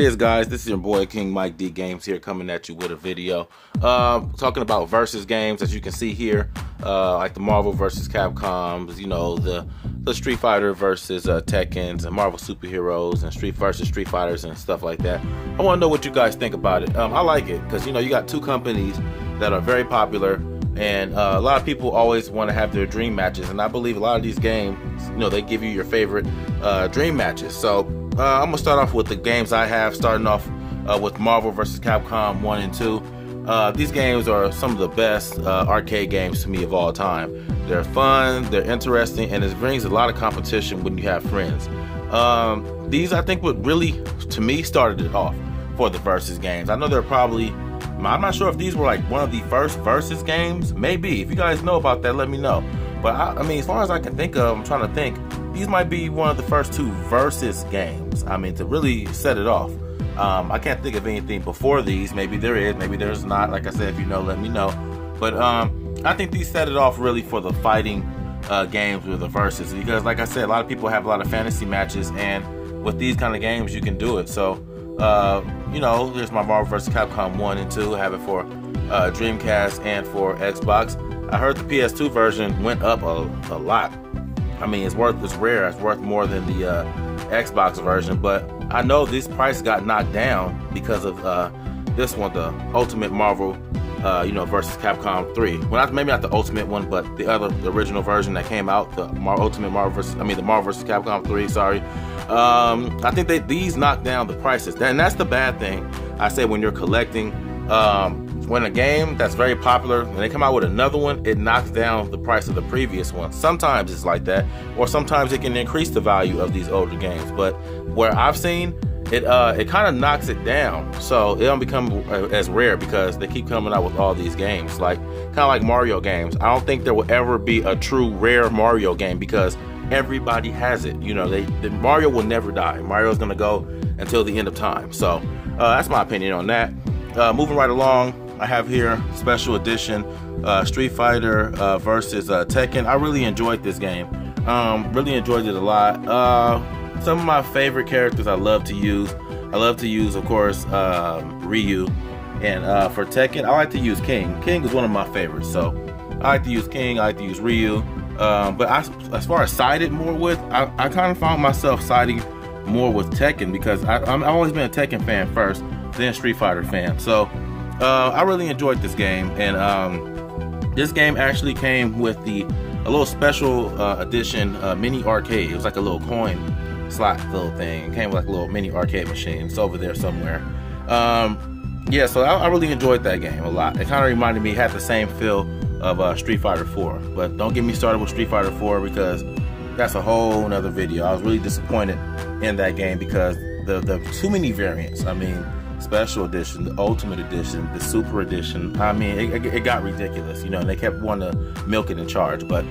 Guys, this is your boy King Mike D Games here, coming at you with a video talking about versus games. As you can see here, like the Marvel versus Capcoms, you know, the Street Fighter versus Tekkens, and Marvel superheroes, and Street versus Street Fighters and stuff like that. I want to know what you guys think about it. I like it because, you know, you got two companies that are very popular, and a lot of people always want to have their dream matches, and I believe a lot of these games, you know, they give you your favorite dream matches. So I'm gonna start off with the games I have, starting off with Marvel vs. Capcom 1 and 2. These games are some of the best arcade games to me of all time. They're fun, they're interesting, and it brings a lot of competition when you have friends. These, I think, what really, to me, started it off for the versus games. I know they're probably, I'm not sure if these were like one of the first versus games. Maybe. If you guys know about that, let me know. But I mean, as far as I can think of, I'm trying to think, these might be one of the first two versus games. I mean, to really set it off. I can't think of anything before these. Maybe there is, maybe there's not. Like I said, if you know, let me know. But I think these set it off really for the fighting games with the versus, because like I said, a lot of people have a lot of fantasy matches, and with these kind of games, you can do it. So, you know, there's my Marvel vs. Capcom 1 and 2. I have it for Dreamcast and for Xbox. I heard the PS2 version went up a lot. I mean, it's rare. It's worth more than the Xbox version. But I know this price got knocked down because of this one, the Ultimate Marvel, you know, versus Capcom 3. Well, maybe not the Ultimate one, but the original version that came out, the Ultimate Marvel versus, the Marvel vs. Capcom 3. Sorry. I think these knocked down the prices, and that's the bad thing. I say when you're collecting. When a game that's very popular, when they come out with another one, it knocks down the price of the previous one. Sometimes it's like that, or sometimes it can increase the value of these older games. But where I've seen it, it kind of knocks it down, so it don't become as rare because they keep coming out with all these games, like kind of like Mario games. I don't think there will ever be a true rare Mario game because everybody has it. You know, Mario will never die. Mario's gonna go until the end of time. So that's my opinion on that. Moving right along, I have here special edition Street Fighter versus Tekken. I really enjoyed this game. Really enjoyed it a lot. Some of my favorite characters I love to use. Of course, Ryu. And for Tekken, I like to use King. King is one of my favorites. So I like to use King. I like to use Ryu. But as far as sided more with, I kind of found myself siding more with Tekken because I've always been a Tekken fan first, then Street Fighter fan. So I really enjoyed this game, and this game actually came with a little special edition mini arcade. It was like a little coin slot little thing. It came with like a little mini arcade machine. It's over there somewhere. Yeah, so I really enjoyed that game a lot. It kind of reminded me, had the same feel of Street Fighter 4. But don't get me started with Street Fighter 4 because that's a whole nother video. I was really disappointed in that game because the too many variants. I mean, special edition, the ultimate edition, the super edition. I mean, it got ridiculous, you know, and they kept wanting to milk it and charge. But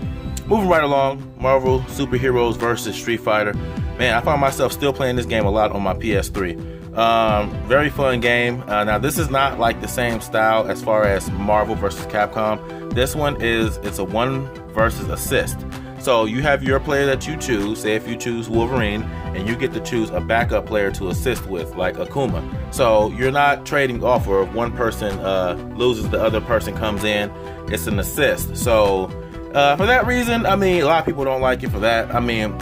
moving right along, Marvel superheroes versus Street Fighter. Man, I found myself still playing this game a lot on my PS3. Very fun game. Now, this is not like the same style as far as Marvel versus Capcom. This one it's a one versus assist. So you have your player that you choose. Say if you choose Wolverine, and you get to choose a backup player to assist with, like Akuma. So you're not trading off, or if one person loses, the other person comes in. It's an assist. So for that reason, I mean, a lot of people don't like it for that. I mean,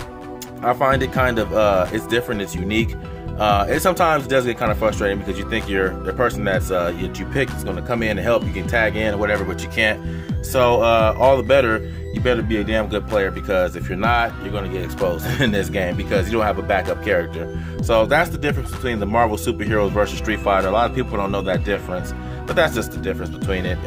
I find it kind of, it's different, it's unique. It sometimes does get kind of frustrating because you think the person that you picked is going to come in and help. You can tag in or whatever, but you can't. So all the better, you better be a damn good player, because if you're not, you're going to get exposed in this game because you don't have a backup character. So that's the difference between the Marvel superheroes versus Street Fighter. A lot of people don't know that difference, but that's just the difference between it.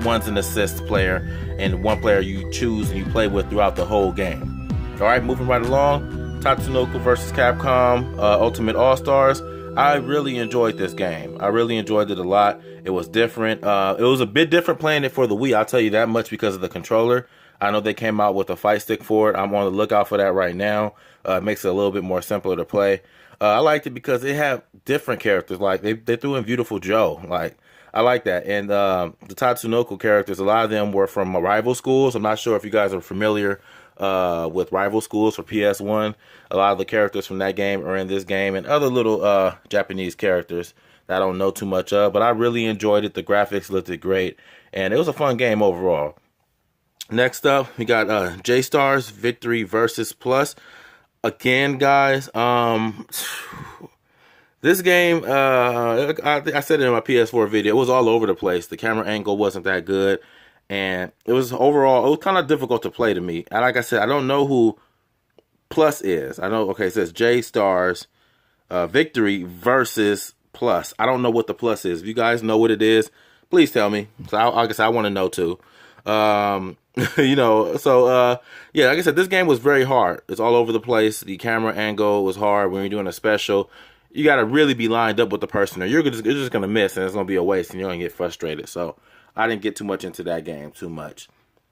One's an assist player, and one player you choose and you play with throughout the whole game. All right, moving right along. Tatsunoko versus Capcom Ultimate All-Stars. I really enjoyed this game. I really enjoyed it a lot. It was different. It was a bit different playing it for the Wii, I'll tell you that much, because of the controller. I know they came out with a fight stick for it. I'm on the lookout for that right now. It makes it a little bit more simpler to play. I liked it because it had different characters. Like they threw in Beautiful Joe. Like, I like that. And the Tatsunoko characters, a lot of them were from rival schools. I'm not sure if you guys are familiar with rival schools for PS1. A lot of the characters from that game are in this game, and other little Japanese characters that I don't know too much of, but I really enjoyed it. The graphics looked great, and it was a fun game overall. Next up, we got J-Stars Victory Versus Plus. Again, guys, this game, I said it in my PS4 video, it was all over the place. The camera angle wasn't that good, and it was kind of difficult to play to me. And like I said, I don't know who Plus is. I know, okay, it says J-Stars Victory Versus Plus. I don't know what the Plus is. If you guys know what it is, please tell me. So I guess I want to know too. You know, so yeah, like I said, this game was very hard. It's all over the place. The camera angle was hard. When you're doing a special, you got to really be lined up with the person, or you're just going to miss, and it's going to be a waste, and you're going to get frustrated. So I didn't get too much into that game too much.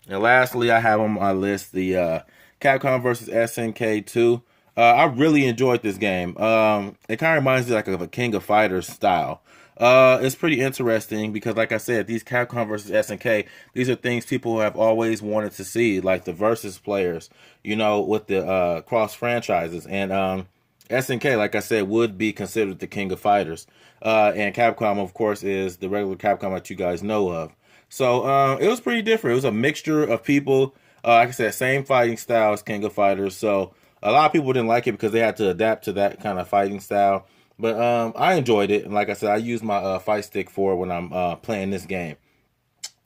And lastly, I have on my list the Capcom versus SNK 2. I really enjoyed this game. It kind of reminds me like of a King of Fighters style. It's pretty interesting because, like I said, these Capcom versus SNK, these are things people have always wanted to see, like the versus players, you know, with the cross franchises. And SNK, like I said, would be considered the King of Fighters. And Capcom, of course, is the regular Capcom that you guys know of. So it was pretty different. It was a mixture of people. Like I said, same fighting style as King of Fighters. So a lot of people didn't like it because they had to adapt to that kind of fighting style. But I enjoyed it. And like I said, I use my fight stick for when I'm playing this game.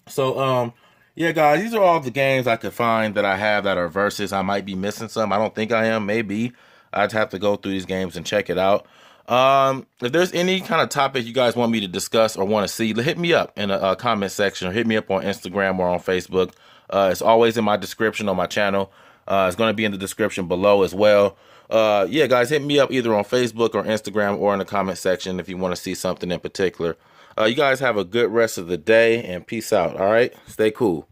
So, yeah, guys, these are all the games I could find that I have that are versus. I might be missing some. I don't think I am. Maybe. I'd have to go through these games and check it out. If there's any kind of topic you guys want me to discuss or want to see, hit me up in a comment section, or hit me up on Instagram or on Facebook. It's always in my description on my channel. It's going to be in the description below as well. Yeah, guys, hit me up either on Facebook or Instagram or in the comment section if you want to see something in particular. You guys have a good rest of the day, and peace out, all right? Stay cool.